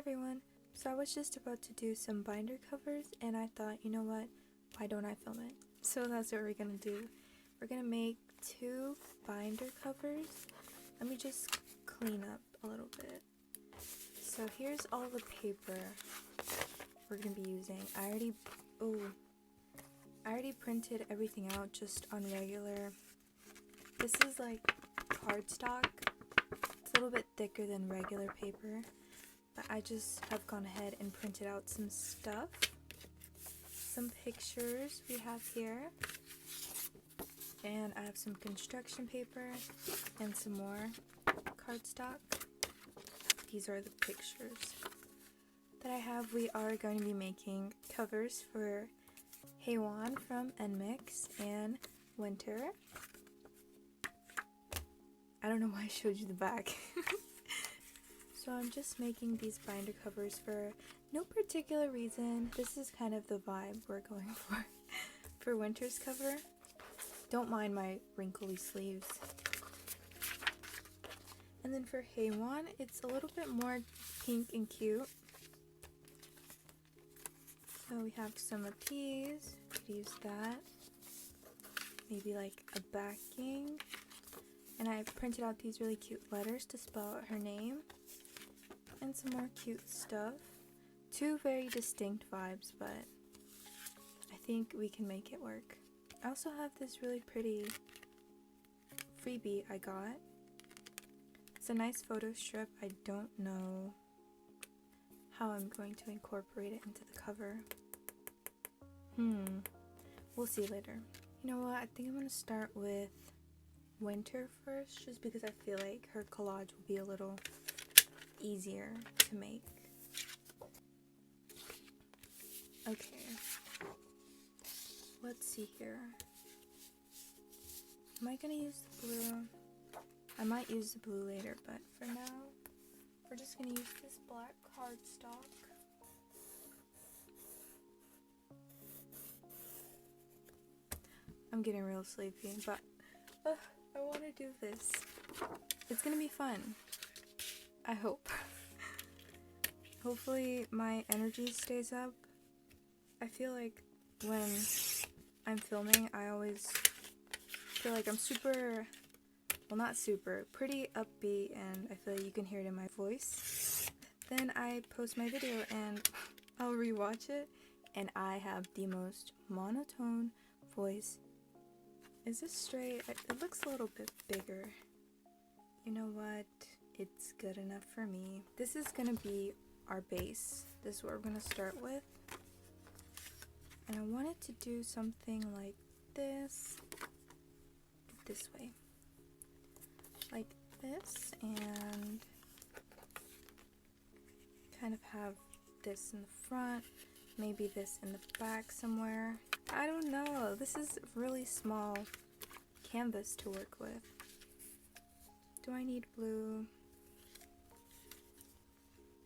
everyone! So I was just about to do some binder covers and I thought, you know what, why don't I film it? So that's what we're gonna do. We're gonna make 2 binder covers. Let me just clean up a little bit. So here's all the paper we're gonna be using. I already printed everything out just on regular. This is like cardstock. It's a little bit thicker than regular paper, but I just have gone ahead and printed out some stuff. Some pictures we have here, and I have some construction paper and some more cardstock. These are the pictures that I have. We are going to be making covers for Haewon from NMIXX and Winter. I don't know why I showed you the back. So I'm just making these binder covers for no particular reason. This is kind of the vibe we're going for Winter's cover. Don't mind my wrinkly sleeves. And then for Haewon, it's a little bit more pink and cute. So we have some of these. Could use that. Maybe like a backing. And I printed out these really cute letters to spell out her name. And some more cute stuff. 2 very distinct vibes, but I think we can make it work. I also have this really pretty freebie I got. It's a nice photo strip. I don't know how I'm going to incorporate it into the cover. We'll see later. You know what? I think I'm going to start with Winter first, just because I feel like her collage will be a little easier to make. Okay. Let's see here. Am I going to use the blue? I might use the blue later, but for now, we're just going to use this black cardstock. I'm getting real sleepy, but I want to do this. It's going to be fun. I hope. Hopefully my energy stays up. I feel like when I'm filming, I always feel like I'm super, well, not super, pretty upbeat, and I feel like you can hear it in my voice. Then I post my video and I'll rewatch it, and I have the most monotone voice. Is this straight? It looks a little bit bigger. You know what? It's good enough for me. This is gonna be our base. This is what we're gonna start with. And I wanted to do something like this. This way. Like this, and kind of have this in the front, maybe this in the back somewhere. I don't know. This is really small canvas to work with. Do I need blue?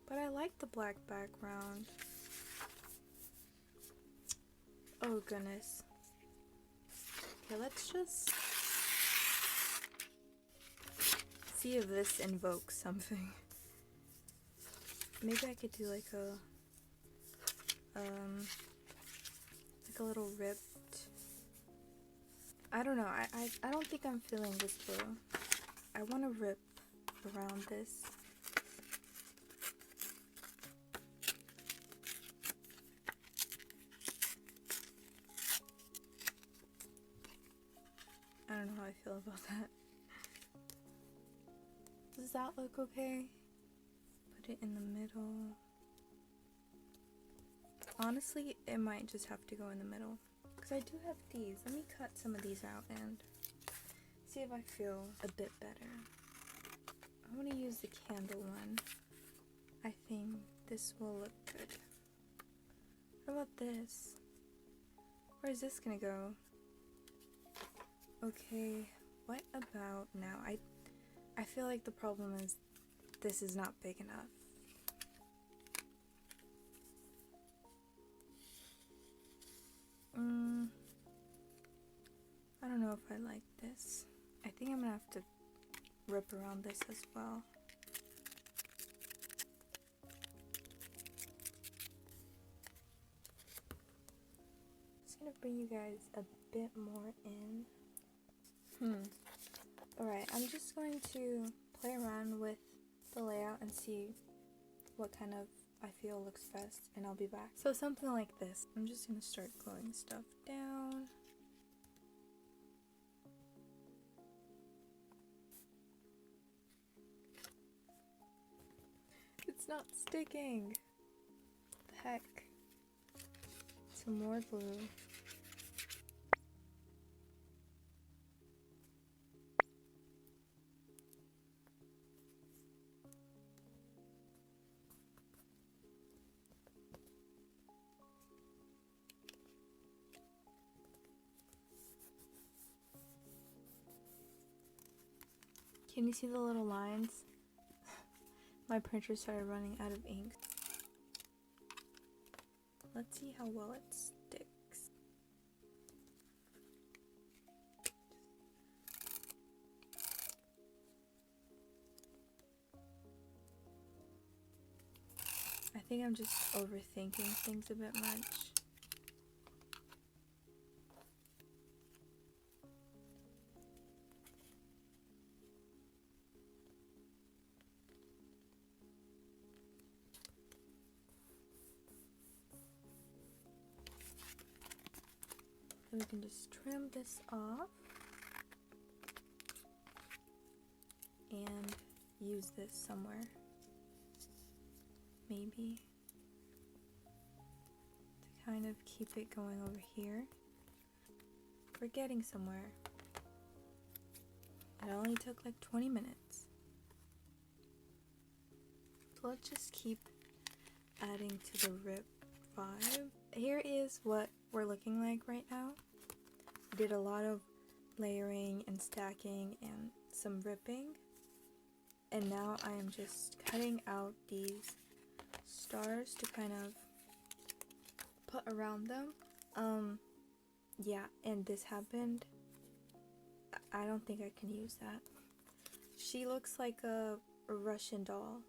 But I like the black background. Oh goodness. Okay, let's just see if this invokes something. Maybe I could do like a little ripped. I don't know. I don't think I'm feeling this blue. I want to rip around this. I don't know how I feel about that. Does that look okay? Put it in the middle. Honestly, it might just have to go in the middle. Because I do have these. Let me cut some of these out and see if I feel a bit better. I want to use the candle one. I think this will look good. What about this? Where is this gonna go? Okay, what about now? I feel like the problem is this is not big enough. I don't know if I like this. I think I'm gonna have to rip around this as well. bring you guys a bit more in. Alright, I'm just going to play around with the layout and see what kind of I feel looks best, and I'll be back. So something like this. I'm just gonna start gluing stuff down. It's not sticking! What the heck? Some more glue. Can you see the little lines? My printer started running out of ink. Let's see how well it sticks. I think I'm just overthinking things a bit much. And we can just trim this off and use this somewhere, maybe, to kind of keep it going over here. We're getting somewhere. It only took like 20 minutes. So let's just keep adding to the rip vibe. Here is what we're looking like right now. I did a lot of layering and stacking and some ripping, and now I am just cutting out these stars to kind of put around them. Yeah, and this happened. I don't think I can use that. She looks like a Russian doll.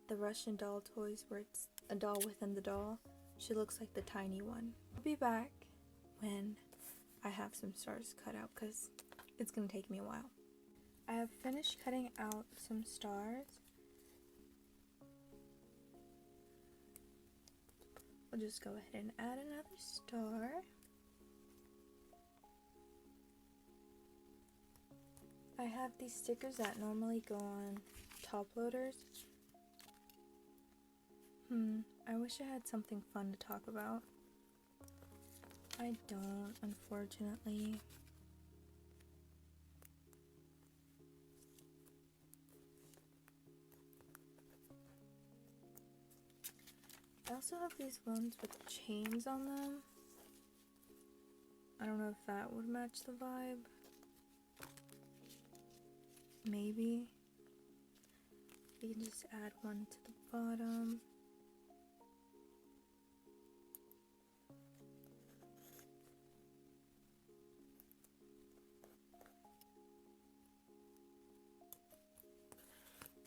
The Russian doll toys where it's a doll within the doll. She looks like the tiny one. I'll be back when I have some stars cut out because it's gonna take me a while. I have finished cutting out some stars. I'll just go ahead and add another star. I have these stickers that normally go on top loaders. I wish I had something fun to talk about. I don't, unfortunately. I also have these ones with chains on them. I don't know if that would match the vibe. Maybe. We can just add one to the bottom.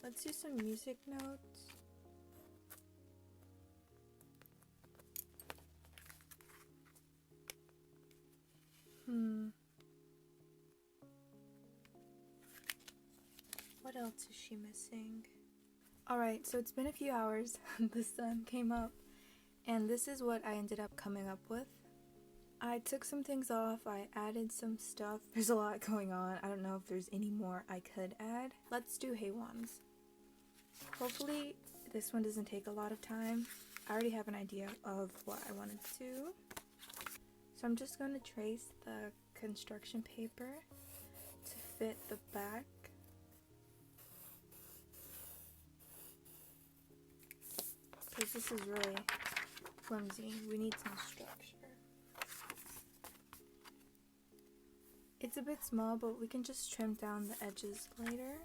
Let's do some music notes. What else is she missing? Alright, so it's been a few hours. The sun came up, and this is what I ended up coming up with. I took some things off, I added some stuff. There's a lot going on. I don't know if there's any more I could add. Let's do Haewon's. Hopefully this one doesn't take a lot of time. I already have an idea of what I wanted to do. So I'm just going to trace the construction paper to fit the back. Because this is really flimsy. We need some structure. It's a bit small, but we can just trim down the edges later.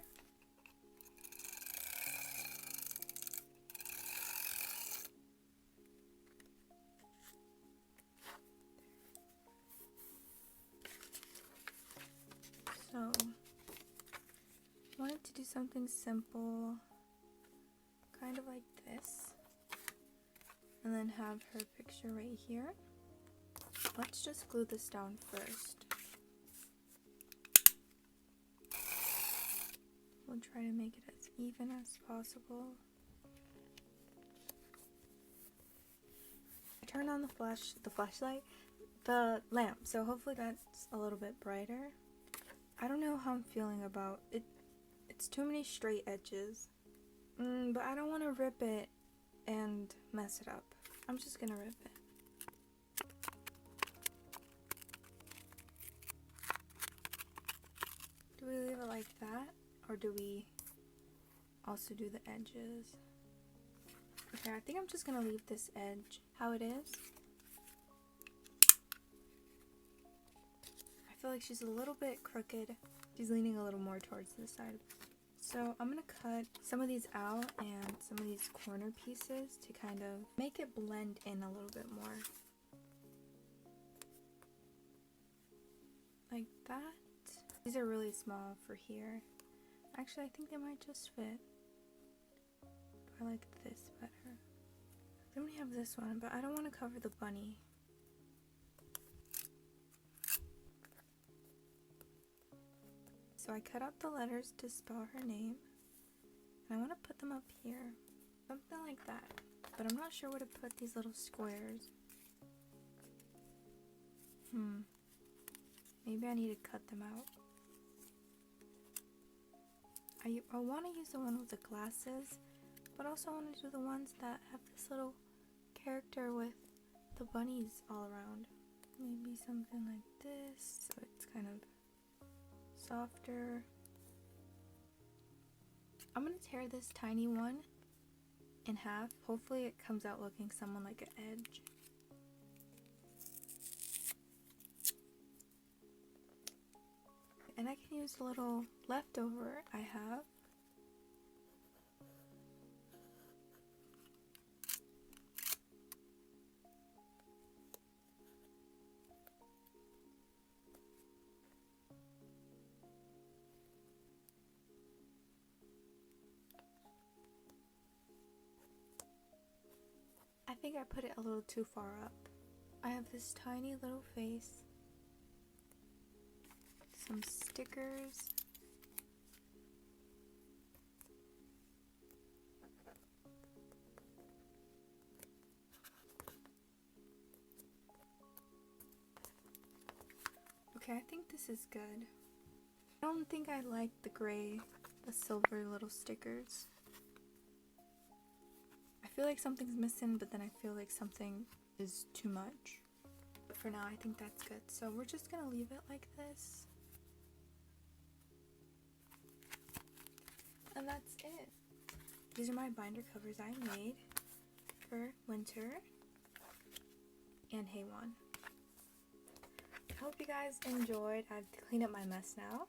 So, I wanted to do something simple, kind of like this, and then have her picture right here. Let's just glue this down first. We'll try to make it as even as possible. I turned on the lamp, so hopefully that's a little bit brighter. I don't know how I'm feeling about it. It's too many straight edges, but I don't want to rip it and mess it up. I'm just gonna rip it. Do we leave it like that, or do we also do the edges? Okay, I think I'm just gonna leave this edge how it is. I feel like she's a little bit crooked. She's leaning a little more towards the side. So I'm gonna cut some of these out and some of these corner pieces to kind of make it blend in a little bit more. Like that. These are really small for here. Actually, I think they might just fit. I like this better. Then we have this one, but I don't want to cover the bunny. So I cut out the letters to spell her name, and I want to put them up here. Something like that. But I'm not sure where to put these little squares. Maybe I need to cut them out. I want to use the one with the glasses, but also I want to do the ones that have this little character with the bunnies all around. Maybe something like this, so it's kind of softer. I'm gonna tear this tiny one in half. Hopefully it comes out looking somewhat like an edge. And I can use a little leftover I have. I think I put it a little too far up. I have this tiny little face, some stickers, okay, I think this is good. I don't think I like the gray, the silver little stickers. I feel like something's missing, but then I feel like something is too much. But for now, I think that's good. So we're just gonna leave it like this. And that's it. These are my binder covers I made for winter and Haewon. I hope you guys enjoyed. I've cleaned up my mess now.